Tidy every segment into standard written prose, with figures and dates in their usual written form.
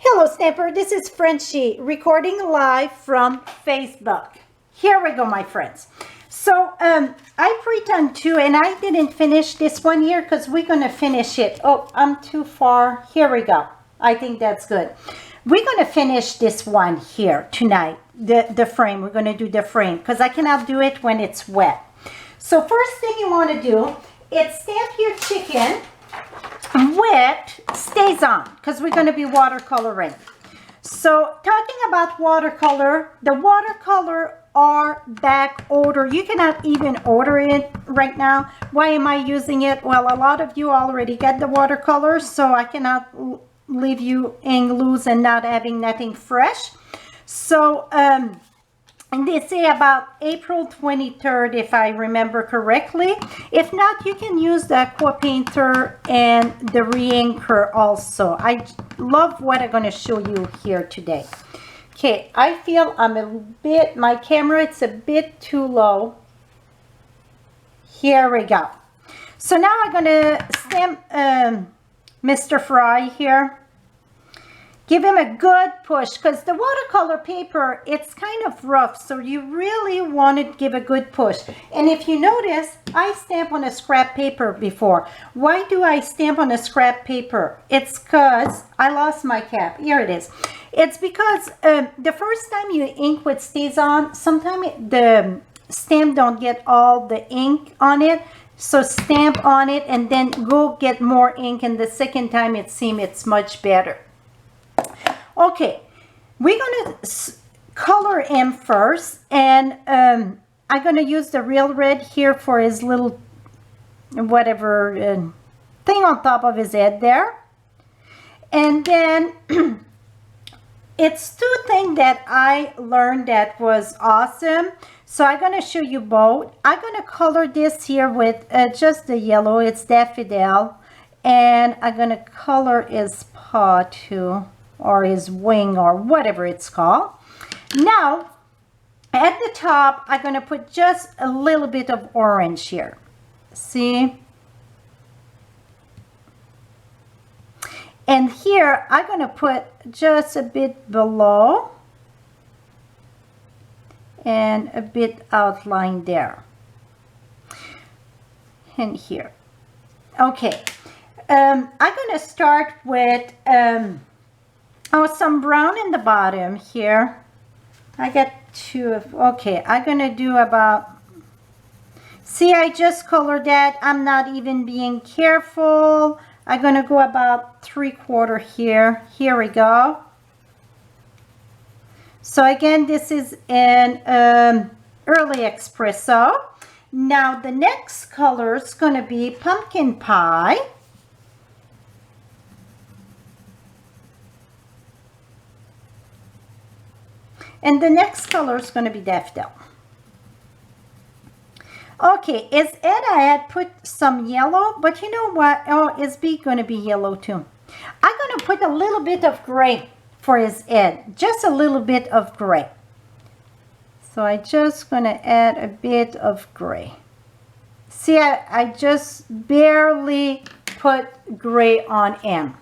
Hello Stamper, this is Frenchie recording live from Facebook. Here we go, my friends. So I pre-done two and I didn't finish this one here because we're going to finish it. Oh, I'm too far. Here we go. I think that's good. We're going to finish this one here tonight, the frame. We're going to do the frame because I cannot do it when it's wet. So first thing you want to do is stamp your chicken wet stays on because we're going to be watercoloring. So talking about watercolor, the watercolor are back order. You cannot even order it right now. Why am I using it? Well, a lot of you already get the watercolor, so I cannot leave you hang loose and not having nothing fresh. So and they say about April 23rd, if I remember correctly. If not, you can use the aqua painter and the re-inker also. I love what I'm going to show you here today. Okay, I feel I'm a bit, my camera, it's a bit too low. Here we go. So now I'm going to stamp Mr. Fry here. Give him a good push because the watercolor paper, it's kind of rough, so you really want to give a good push. And if you notice, I stamp on a scrap paper before. Why do I stamp on a scrap paper? It's because I lost my cap. Here it is. It's because the first time you ink what stays on, sometimes the stamp don't get all the ink on it. So stamp on it and then go get more ink, and the second time it seems it's much better. Okay, we're going to color him first, and I'm going to use the real red here for his little whatever thing on top of his head there. And then it's two things that I learned that was awesome. So I'm going to show you both. I'm going to color this here with just the yellow. It's daffodil. And I'm going to color his paw too, or his wing, or whatever it's called. Now, at the top, I'm going to put just a little bit of orange here. See? And here, I'm going to put just a bit below and a bit outline there. And here. Okay. I'm going to start with some brown in the bottom here. I got two of, okay, I'm going to do about, see, I just colored that. I'm not even being careful. I'm going to go about 3/4 here. Here we go. So again, this is an early espresso. Now the next color is going to be pumpkin pie. And the next color is going to be daffodil. Okay, his head I had put some yellow, but you know what? Oh, his beak going to be yellow too. I'm going to put a little bit of gray for his head. Just a little bit of gray. So I'm just going to add a bit of gray. See, I just barely put gray on him.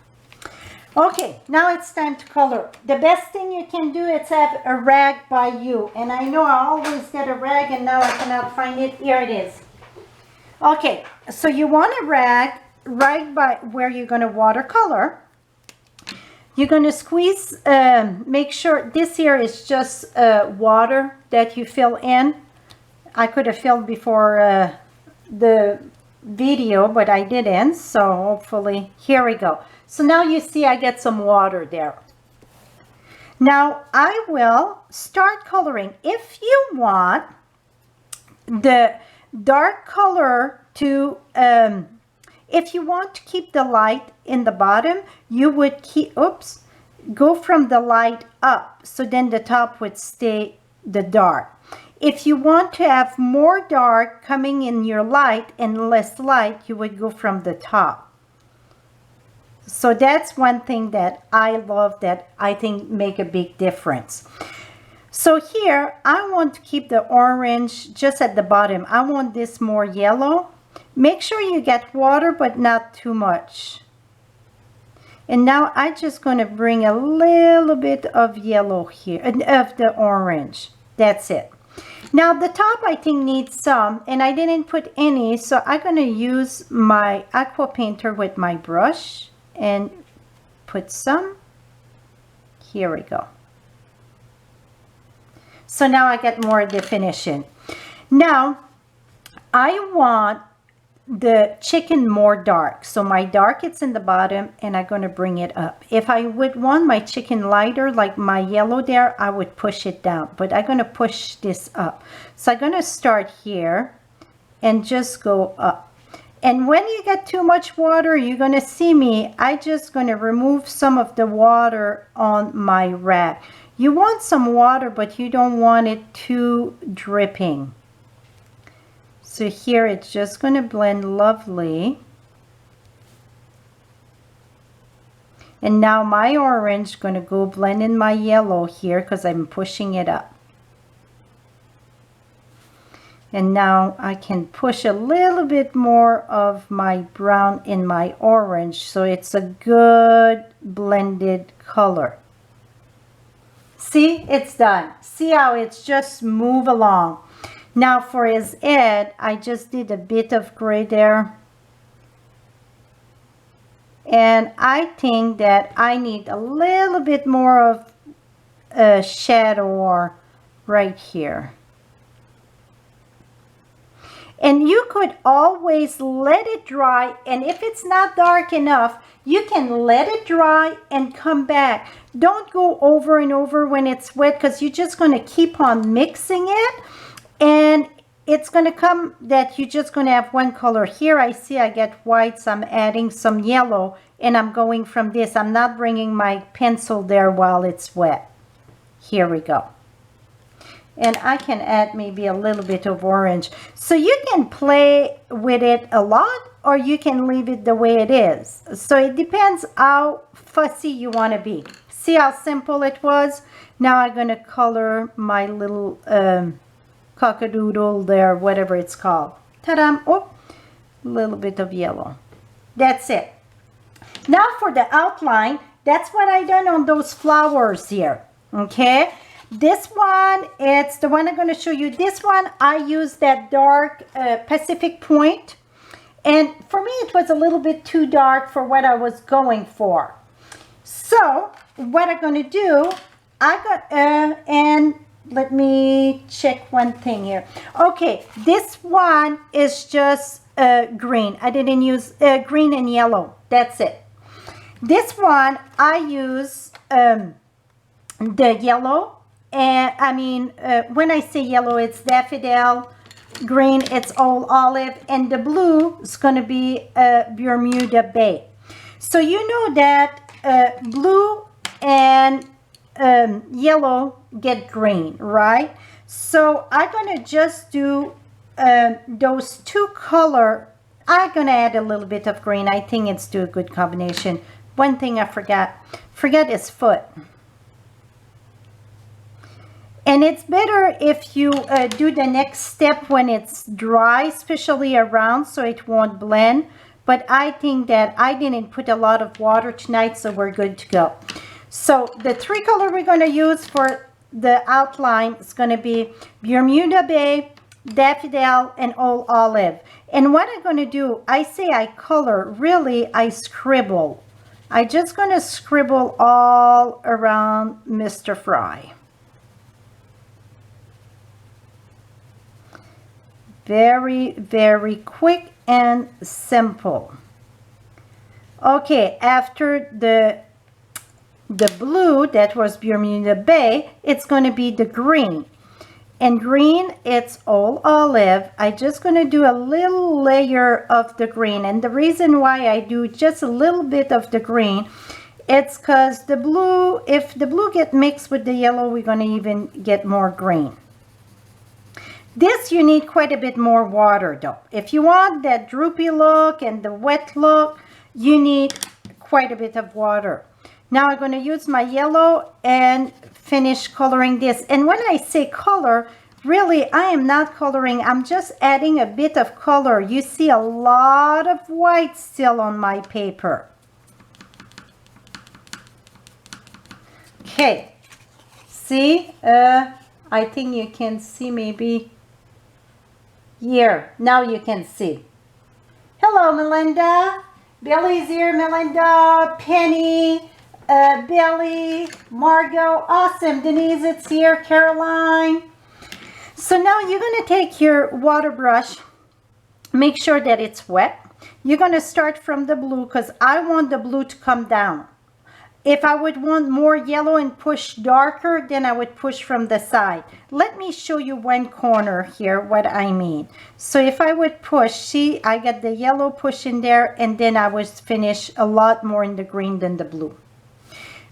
Okay, now it's time to color. The best thing you can do is have a rag by you. And I know I always get a rag and now I cannot find it. Here it is. Okay, so you want a rag right by where you're going to watercolor. You're going to squeeze, make sure this here is just water that you fill in. I could have filled before the video, but I didn't. So hopefully, here we go. So now you see I get some water there. Now I will start coloring. If you want the dark color to, if you want to keep the light in the bottom, you would keep, go from the light up. So then the top would stay the dark. If you want to have more dark coming in your light and less light, you would go from the top. So that's one thing that I love that I think make a big difference. So here, I want to keep the orange just at the bottom. I want this more yellow. Make sure you get water, but not too much. And now I'm just going to bring a little bit of yellow here, of the orange. That's it. Now the top I think needs some, and I didn't put any, so I'm going to use my aqua painter with my brush and put some. Here we go. So now I get more definition. Now I want the chicken more dark, so my dark it's in the bottom, and I'm going to bring it up. If I would want my chicken lighter like my yellow there, I would push it down, but I'm going to push this up. So I'm going to start here and just go up. And when you get too much water, you're going to see me, I just going to remove some of the water on my rag. You want some water, but you don't want it too dripping. So here it's just going to blend lovely. And now my orange is going to go blend in my yellow here because I'm pushing it up. And now I can push a little bit more of my brown in my orange, so it's a good blended color. See, it's done. See how it's just move along. Now for his head, I just did a bit of gray there. And I think that I need a little bit more of a shadow right here. And you could always let it dry, and if it's not dark enough, you can let it dry and come back. Don't go over and over when it's wet, because you're just going to keep on mixing it. And it's going to come that you're just going to have one color. Here I see I get white, so I'm adding some yellow, and I'm going from this. I'm not bringing my pencil there while it's wet. Here we go. And I can add maybe a little bit of orange. So you can play with it a lot, or you can leave it the way it is. So it depends how fussy you want to be. See how simple it was? Now I'm going to color my little cockadoodle there, whatever it's called. Ta-da! Oh, a little bit of yellow. That's it. Now for the outline, that's what I done on those flowers here. Okay? This one, it's the one I'm going to show you. This one, I used that dark Pacific Point. And for me, it was a little bit too dark for what I was going for. So, what I'm going to do, I got, and let me check one thing here. Okay, this one is just green. I didn't use green and yellow. That's it. This one, I use the yellow. And I mean, when I say yellow, it's daffodil. Green, it's all olive. And the blue is going to be Bermuda Bay. So you know that blue and yellow get green, right? So I'm going to just do those two color. I'm going to add a little bit of green. I think it's do a good combination. One thing I forgot is foot. And it's better if you do the next step when it's dry, especially around, so it won't blend. But I think that I didn't put a lot of water tonight, so we're good to go. So the three color we're going to use for the outline is going to be Bermuda Bay, Daffodil, and Old Olive. And what I'm going to do, I say I color, really I scribble. I'm just going to scribble all around Mr. Fry. Very, very quick and simple. Okay, after the blue, that was Bermuda Bay, it's going to be the green. And green, it's Old Olive. I'm just going to do a little layer of the green. And the reason why I do just a little bit of the green, it's because the blue, if the blue get mixed with the yellow, we're going to even get more green. This you need quite a bit more water though. If you want that droopy look and the wet look, you need quite a bit of water. Now I'm going to use my yellow and finish coloring this. And when I say color, really I am not coloring. I'm just adding a bit of color. You see a lot of white still on my paper. Okay, see, I think you can see maybe here. Now you can see. Hello, Melinda. Billy's here, Melinda, Penny, Billy, Margot. Awesome. Denise, it's here. Caroline. So now you're going to take your water brush. Make sure that it's wet. You're going to start from the blue because I want the blue to come down. If I would want more yellow and push darker, then I would push from the side. Let me show you one corner here, what I mean. So if I would push, see, I get the yellow push in there, and then I would finish a lot more in the green than the blue.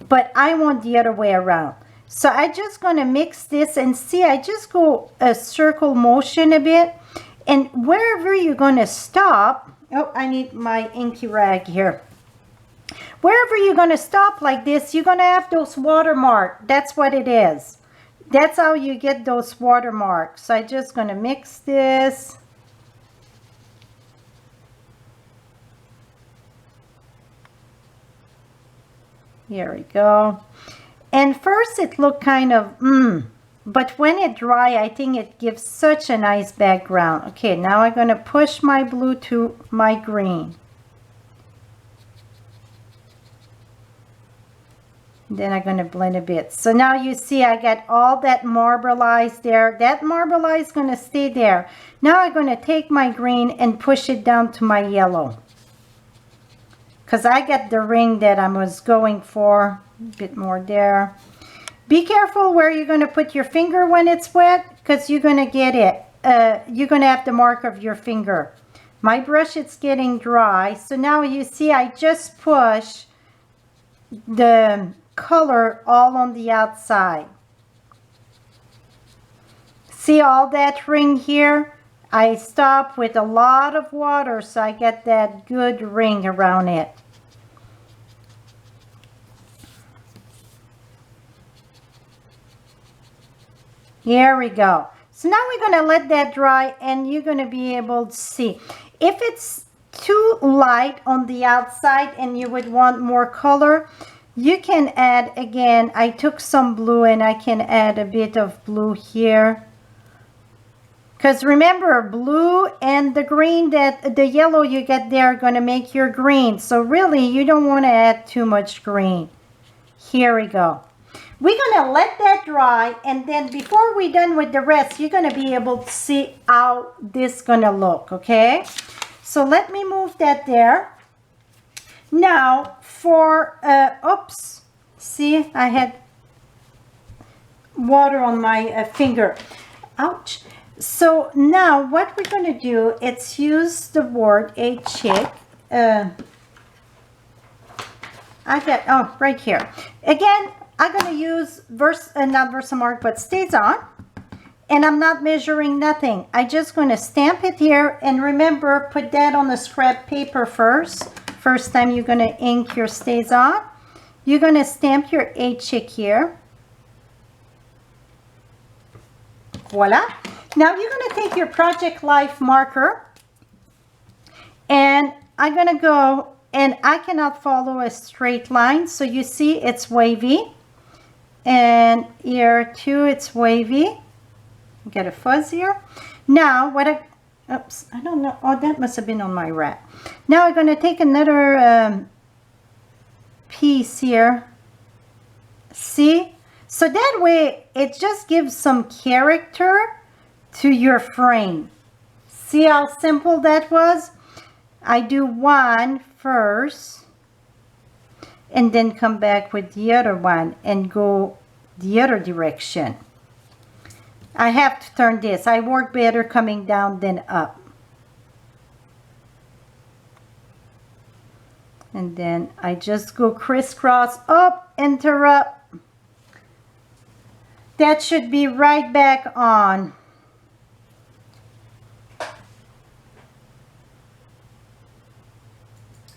But I want the other way around. So I just gonna mix this, and see, I just go a circle motion a bit. And wherever you're gonna stop, oh, I need my inky rag here. Wherever you're going to stop like this, you're going to have those watermarks. That's what it is. That's how you get those watermarks. So I'm just going to mix this. Here we go. And first it looked kind of, but when it dry, I think it gives such a nice background. Okay, now I'm going to push my blue to my green. Then I'm going to blend a bit. So now you see I got all that marbleized there. That marbleized is going to stay there. Now I'm going to take my green and push it down to my yellow. Because I got the ring that I was going for. A bit more there. Be careful where you're going to put your finger when it's wet. Because you're going to get it. You're going to have the mark of your finger. My brush, it's getting dry. So now you see I just push the color all on the outside. See all that ring here? I stop with a lot of water so I get that good ring around it. Here we go. So now we're going to let that dry, and you're going to be able to see. If it's too light on the outside and you would want more color, you can add again. I took some blue and I can add a bit of blue here. Because remember, blue and the green, that the yellow you get there are going to make your green. So really, you don't want to add too much green. Here we go. We're going to let that dry, and then before we're done with the rest, you're going to be able to see how this is going to look, okay? So let me move that there. Now for, oops, see, I had water on my finger. Ouch. So now what we're going to do, it's use the word a chick. I got, oh, right here. Again, I'm going to use not Versamark, but Stays On. And I'm not measuring nothing. I'm just going to stamp it here. And remember, put that on the scrap paper first. First time you're going to ink your Stays On. You're going to stamp your A chick here. Voila. Now you're going to take your Project Life marker. And I'm going to go, and I cannot follow a straight line. So you see it's wavy. And here too, it's wavy. Get a fuzz here. Now what oops, I don't know. Oh, that must have been on my rat. Now I'm going to take another piece here. See? So that way it just gives some character to your frame. See how simple that was? I do one first and then come back with the other one and go the other direction. I have to turn this. I work better coming down than up. And then I just go crisscross, up, interrupt. That should be right back on.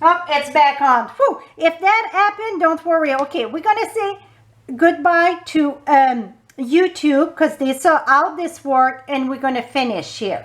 Oh, it's back on. Whew. If that happened, don't worry. Okay, we're going to say goodbye to YouTube because they saw how this worked, and we're going to finish here.